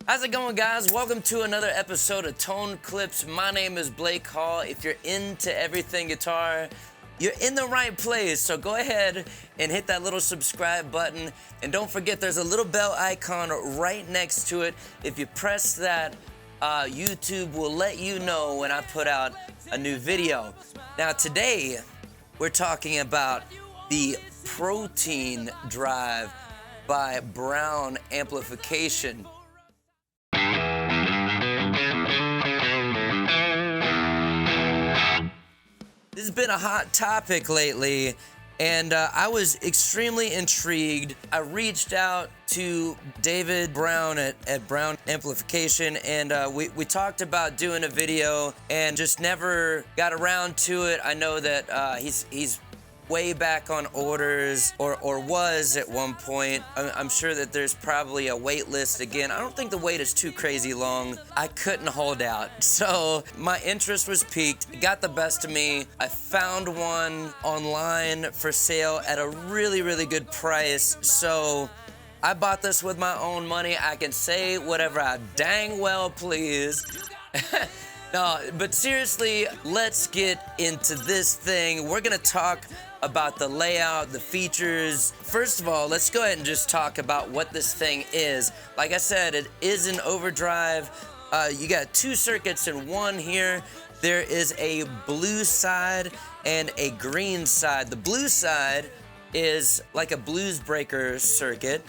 How's it going, guys? Welcome to another episode of Tone Clips. My name is Blake Hall. If you're into everything guitar, you're in the right place. So go ahead and hit that little subscribe button. And don't forget, there's a little bell icon right next to it. If you press that, YouTube will let you know when I put out a new video. Now today, we're talking about the Protein Drive by Browne Amplification. This has been a hot topic lately, and I was extremely intrigued. I reached out to David Browne at Browne Amplification, and we talked about doing a video and just never got around to it. I know that he's way back on orders, or was at one point. I'm sure that there's probably a wait list again. I don't think the wait is too crazy long. I couldn't hold out. So my interest was piqued, got the best of me. I found one online for sale at a really, really good price. So I bought this with my own money. I can say whatever I dang well please. No, but seriously, let's get into this thing. We're gonna talk about the layout, the features. First of all, let's go ahead and just talk about what this thing is. Like I said, it is an overdrive. You got two circuits in one here. There is a blue side and a green side. The blue side is like a blues breaker circuit.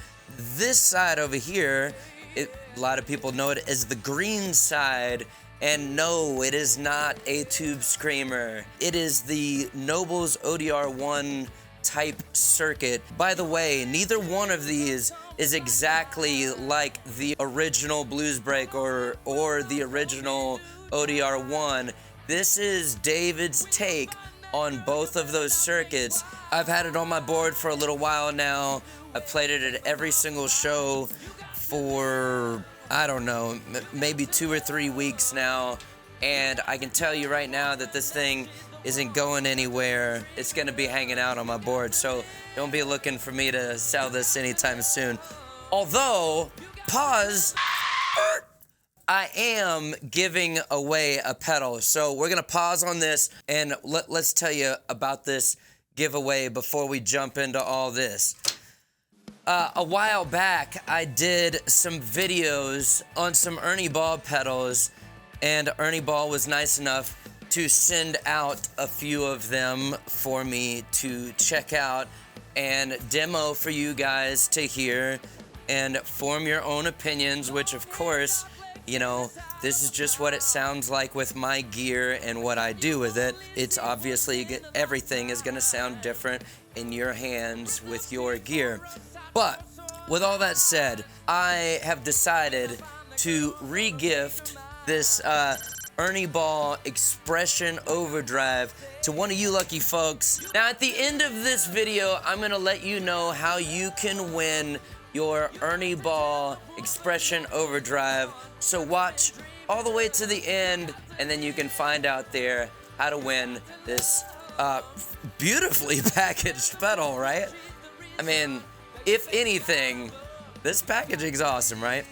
This side over here, a lot of people know it as the green side. And no, it is not a tube screamer. It is the Nobels ODR1 type circuit. By the way, neither one of these is exactly like the original Blues Break or the original ODR1. This is David's take on both of those circuits. I've had it on my board for a little while now. I've played it at every single show for, I don't know, maybe 2 or 3 weeks now, and I can tell you right now that this thing isn't going anywhere. It's gonna be hanging out on my board, so don't be looking for me to sell this anytime soon. Although, pause, I am giving away a pedal, so we're gonna pause on this and let's tell you about this giveaway before we jump into all this. A while back, I did some videos on some Ernie Ball pedals, and Ernie Ball was nice enough to send out a few of them for me to check out and demo for you guys to hear and form your own opinions, which of course, you know, this is just what it sounds like with my gear and what I do with it. It's obviously, everything is gonna sound different in your hands with your gear. But with all that said, I have decided to re-gift this Ernie Ball Expression Overdrive to one of you lucky folks. Now at the end of this video, I'm gonna let you know how you can win your Ernie Ball Expression Overdrive. So watch all the way to the end, and then you can find out there how to win this beautifully packaged pedal, right? I mean, if anything, this packaging's awesome, right?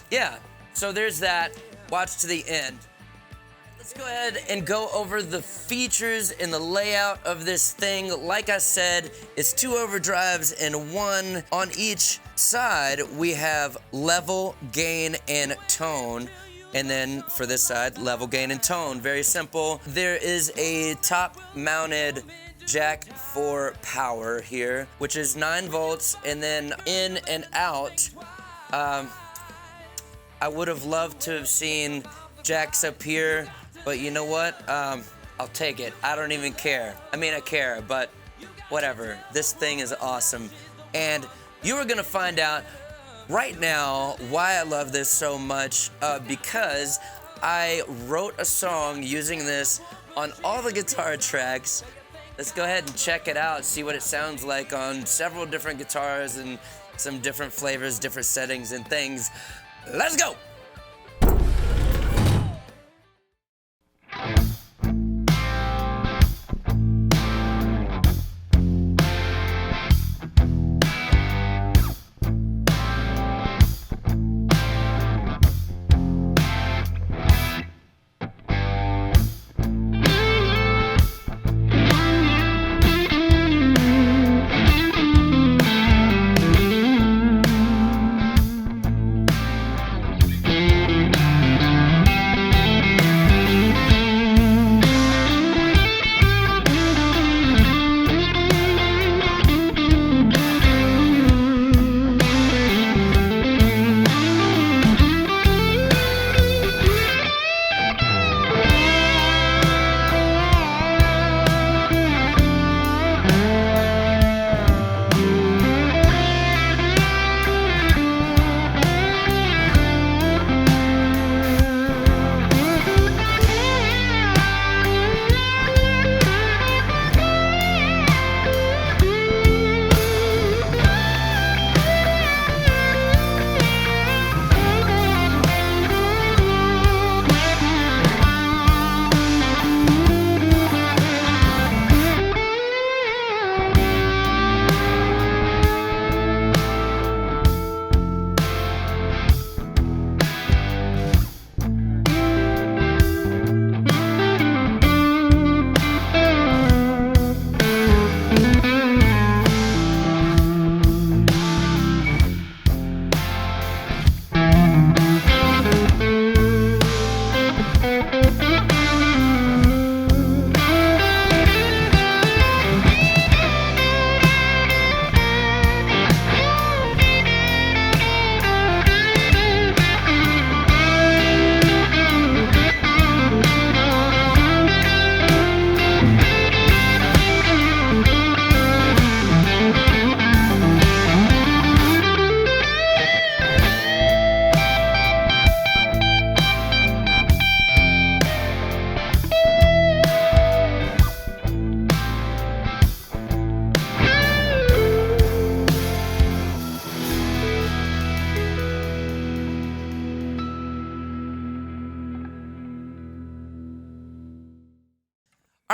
Yeah, so there's that. Watch to the end. Let's go ahead and go over the features and the layout of this thing. Like I said, it's two overdrives and one on each side. We have level, gain, and tone. And then for this side, level, gain, and tone. Very simple. There is a top-mounted jack for power here, which is 9 volts, and then in and out. I would have loved to have seen jacks up here, but you know what? I'll take it. I don't even care. I mean, I care, but whatever. This thing is awesome. And you are gonna find out right now why I love this so much, because I wrote a song using this on all the guitar tracks. Let's go ahead and check it out, see what it sounds like on several different guitars and some different flavors, different settings and things. Let's go!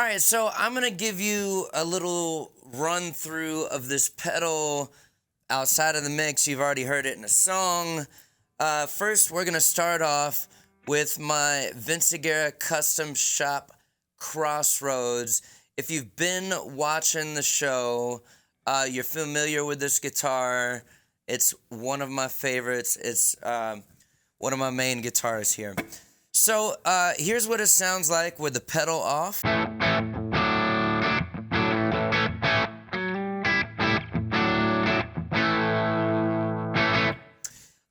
All right, so I'm gonna give you a little run through of this pedal outside of the mix. You've already heard it in a song. First, we're gonna start off with my Vince Aguirre Custom Shop Crossroads. If you've been watching the show, you're familiar with this guitar. It's one of my favorites. It's one of my main guitars here. So here's what it sounds like with the pedal off.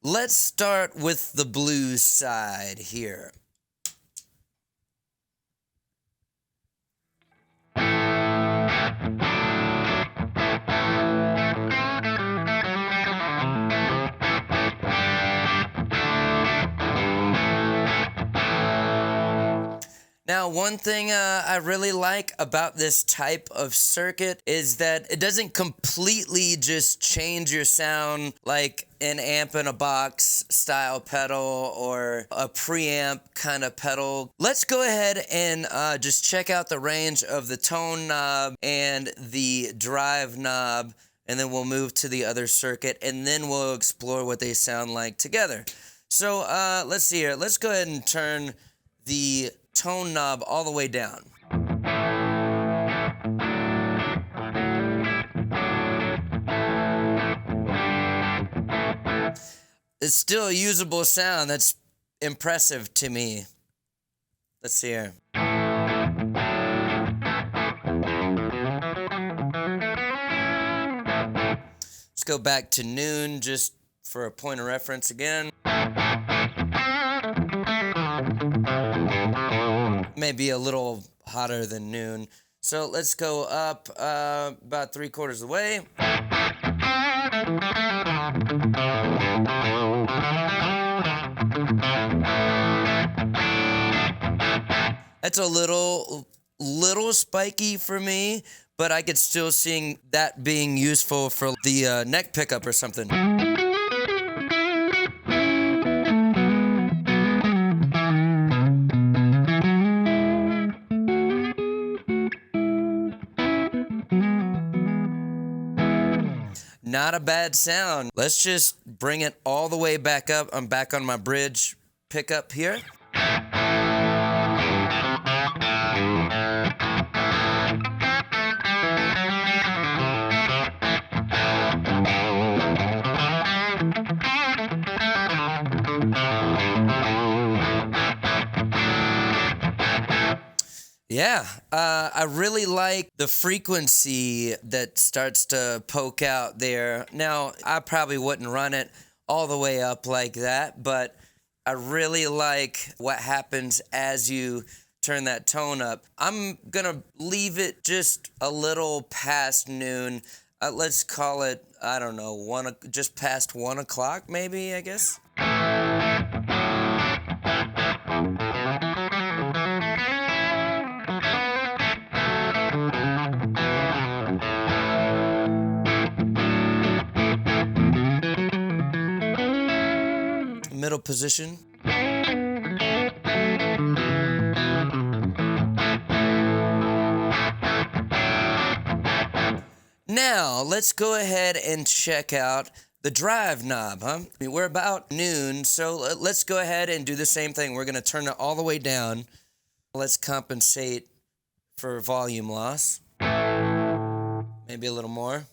Let's start with the blues side here. Now, one thing I really like about this type of circuit is that it doesn't completely just change your sound like an amp in a box style pedal or a preamp kind of pedal. Let's go ahead and just check out the range of the tone knob and the drive knob, and then we'll move to the other circuit, and then we'll explore what they sound like together. So let's see here. Let's go ahead and turn the tone knob all the way down. It's still a usable sound. That's impressive to me. Let's see here. Let's go back to noon just for a point of reference again. Maybe a little hotter than noon. So let's go up about 3/4 of the way. That's a little spiky for me, but I could still see that being useful for the neck pickup or something. Not a bad sound. Let's just bring it all the way back up. I'm back on my bridge pickup here. Yeah, I really like the frequency that starts to poke out there. Now, I probably wouldn't run it all the way up like that, but I really like what happens as you turn that tone up. I'm gonna leave it just a little past noon. Let's call it, I don't know, just past 1 o'clock maybe, I guess. Middle position. Now, let's go ahead and check out the drive knob, huh? We're about noon, so let's go ahead and do the same thing. We're going to turn it all the way down. Let's compensate for volume loss. Maybe a little more.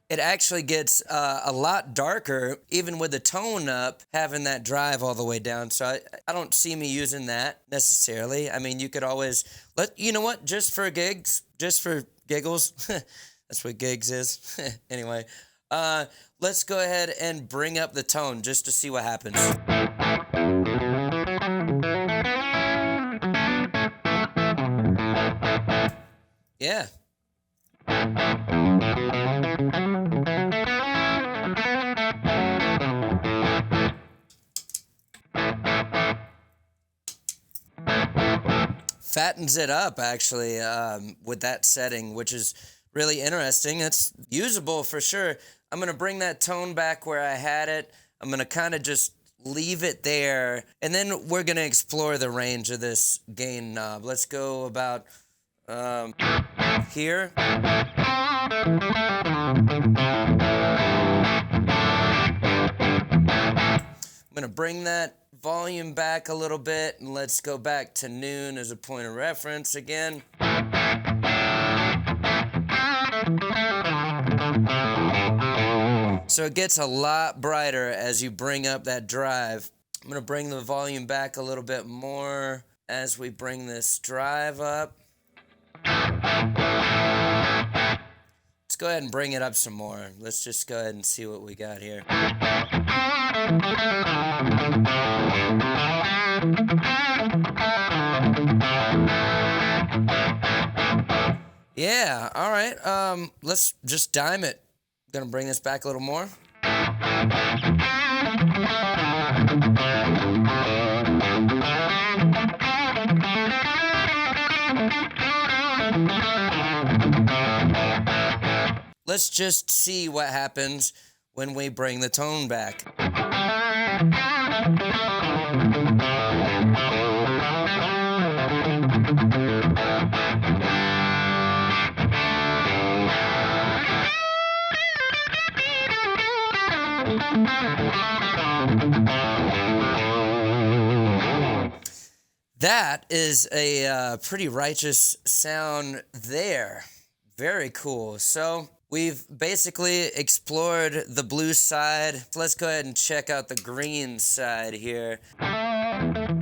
It actually gets a lot darker, even with the tone up, having that drive all the way down. So I don't see me using that necessarily. I mean, you could always you know what, just for gigs, just for giggles, that's what gigs is. Anyway, let's go ahead and bring up the tone just to see what happens. Yeah. Fattens it up, actually, with that setting, which is really interesting. It's usable for sure. I'm going to bring that tone back where I had it. I'm going to kind of just leave it there, and then we're going to explore the range of this gain knob. Let's go about here. I'm going to bring that volume back a little bit, and let's go back to noon as a point of reference again. So it gets a lot brighter as you bring up that drive. I'm going to bring the volume back a little bit more as we bring this drive up. Let's go ahead and bring it up some more. Let's just go ahead and see what we got here. Yeah, all right. Let's just dime it. Gonna bring this back a little more. Let's just see what happens when we bring the tone back. That is a pretty righteous sound there. Very cool. So we've basically explored the blue side. Let's go ahead and check out the green side here. Let's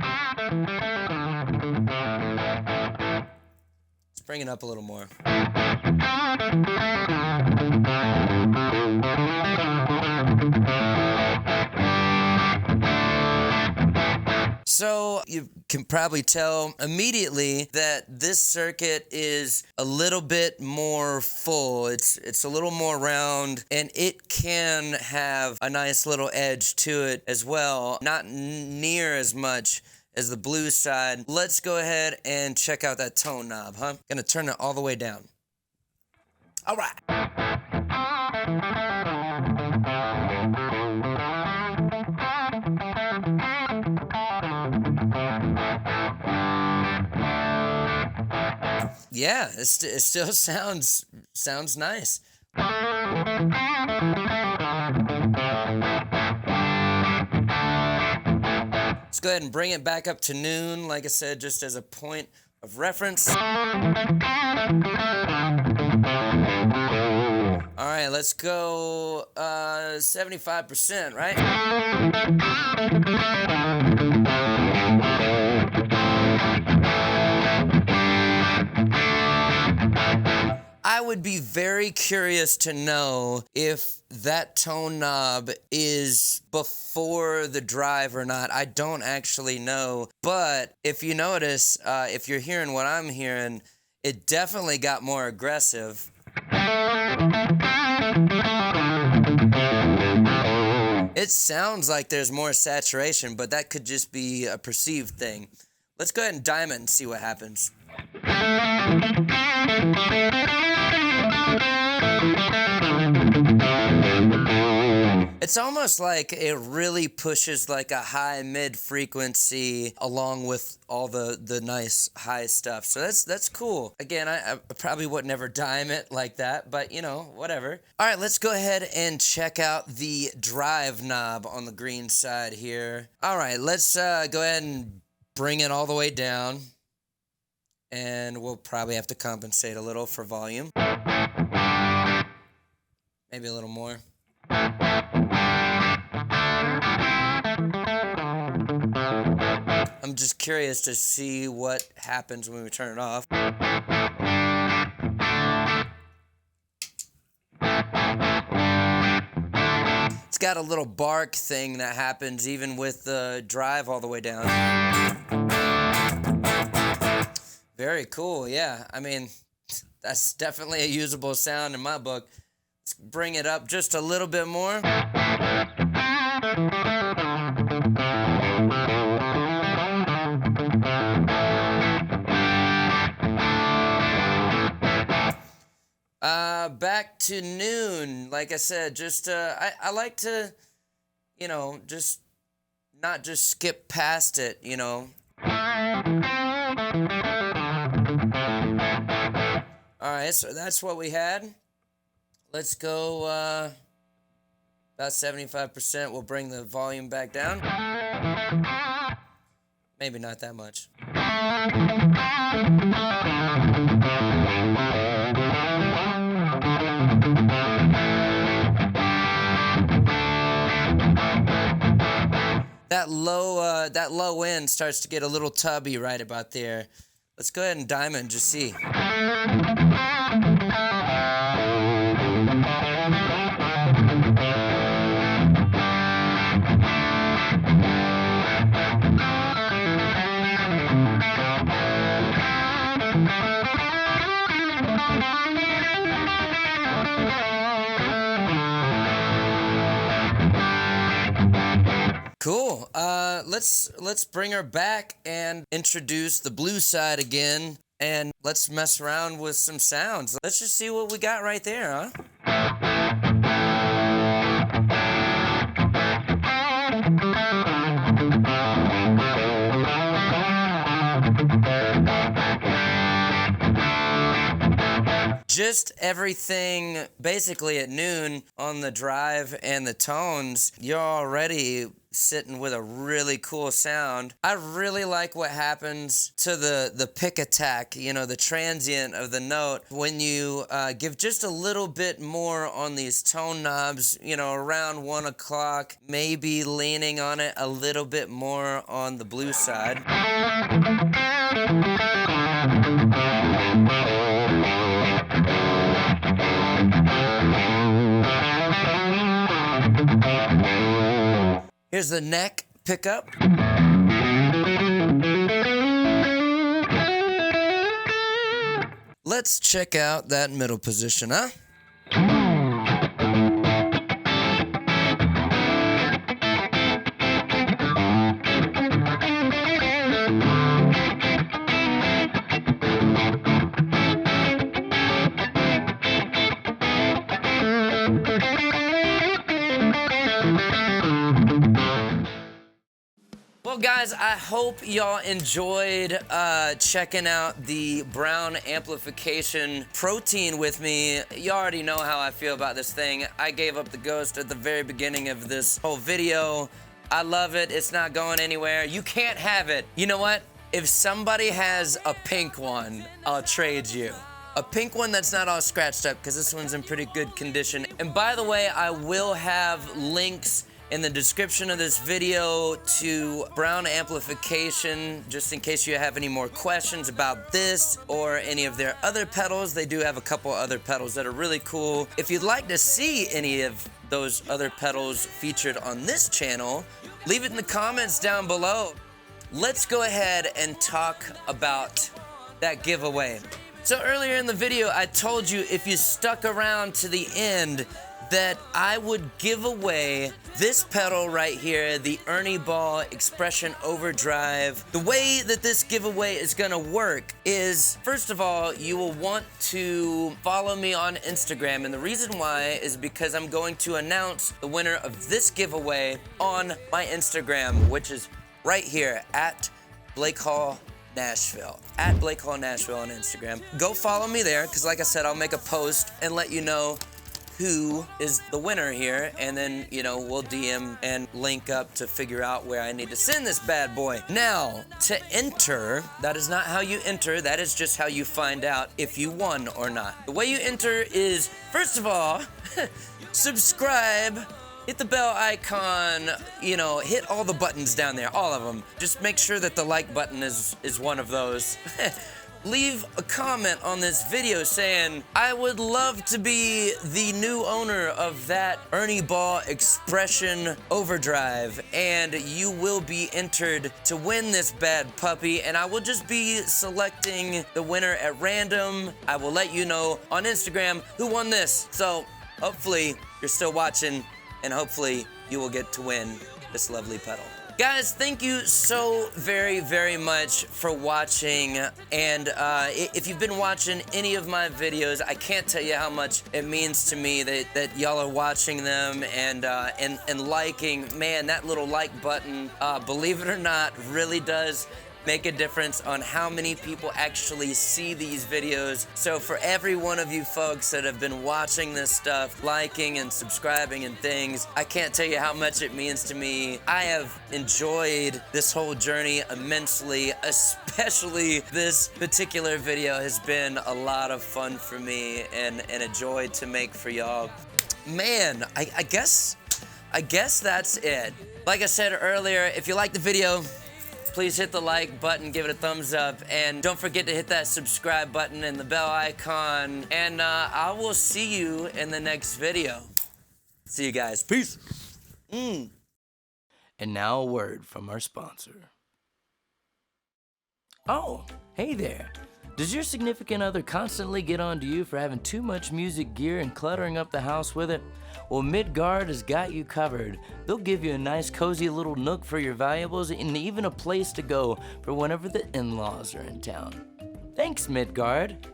bring it up a little more. So you can probably tell immediately that this circuit is a little bit more full. It's a little more round, and it can have a nice little edge to it as well. Not near as much as the blue side. Let's go ahead and check out that tone knob, huh? Gonna turn it all the way down. All right. Yeah, it still sounds nice. Let's go ahead and bring it back up to noon, like I said, just as a point of reference. All right, let's go 75%, right? I would be very curious to know if that tone knob is before the drive or not. I don't actually know, but if you notice, if you're hearing what I'm hearing, it definitely got more aggressive. It sounds like there's more saturation, but that could just be a perceived thing. Let's go ahead and dime it and see what happens. It's almost like it really pushes like a high mid frequency along with all the nice high stuff. So that's cool. Again, I probably would never dime it like that, but you know, whatever. All right, let's go ahead and check out the drive knob on the green side here. All right, let's go ahead and bring it all the way down. And we'll probably have to compensate a little for volume. Maybe a little more. I'm just curious to see what happens when we turn it off. It's got a little bark thing that happens even with the drive all the way down. Very cool, yeah. I mean, that's definitely a usable sound in my book. Let's bring it up just a little bit more. back to noon. Like I said, just I like to, you know, just not just skip past it, you know. All right, so that's what we had. Let's go about 75%. We'll bring the volume back down. Maybe not that much. That low end starts to get a little tubby right about there. Let's go ahead and diamond, just see. Cool. Let's bring her back and introduce the blue side again, and let's mess around with some sounds. Let's just see what we got right there, huh? Just everything basically at noon on the drive and the tones, you're already sitting with a really cool sound. I really like what happens to the pick attack, you know, the transient of the note when you give just a little bit more on these tone knobs, you know, around 1 o'clock, maybe leaning on it a little bit more on the blue side. Here's the neck pickup. Let's check out that middle position, huh? Well, guys, I hope y'all enjoyed checking out the Browne Amplification Protein with me. You already know how I feel about this thing. I gave up the ghost at the very beginning of this whole video. I love it. It's not going anywhere. You can't have it. You know what? If somebody has a pink one, I'll trade you. A pink one that's not all scratched up, because this one's in pretty good condition. And by the way, I will have links in the description of this video to Browne Amplification, just in case you have any more questions about this or any of their other pedals. They do have a couple other pedals that are really cool. If you'd like to see any of those other pedals featured on this channel, leave it in the comments down below. Let's go ahead and talk about that giveaway. So earlier in the video, I told you if you stuck around to the end that I would give away this pedal right here, the Ernie Ball Expression Overdrive. The way that this giveaway is gonna work is, first of all, you will want to follow me on Instagram, and the reason why is because I'm going to announce the winner of this giveaway on my Instagram, which is right here, at blakehallnashville, at blakehallnashville on Instagram. Go follow me there, because like I said, I'll make a post and let you know who is the winner here, and then, you know, we'll DM and link up to figure out where I need to send this bad boy. Now, to enter, that is not how you enter, that is just how you find out if you won or not. The way you enter is, first of all, subscribe, hit the bell icon, you know, hit all the buttons down there, all of them. Just make sure that the like button is one of those. Leave a comment on this video saying, I would love to be the new owner of that Ernie Ball Expression Overdrive, and you will be entered to win this bad puppy, and I will just be selecting the winner at random. I will let you know on Instagram who won this. So hopefully you're still watching, and hopefully you will get to win this lovely pedal. Guys, thank you so very, very much for watching. And if you've been watching any of my videos, I can't tell you how much it means to me that y'all are watching them and liking. Man, that little like button, believe it or not, really does make a difference on how many people actually see these videos. So for every one of you folks that have been watching this stuff, liking and subscribing and things, I can't tell you how much it means to me. I have enjoyed this whole journey immensely, especially this particular video has been a lot of fun for me and a joy to make for y'all. Man, I guess that's it. Like I said earlier, if you like the video, please hit the like button, give it a thumbs up, and don't forget to hit that subscribe button and the bell icon, and I will see you in the next video. See you guys. Peace. And now a word from our sponsor. Oh, hey there. Does your significant other constantly get on to you for having too much music gear and cluttering up the house with it? Well, Midgard has got you covered. They'll give you a nice cozy little nook for your valuables and even a place to go for whenever the in-laws are in town. Thanks, Midgard.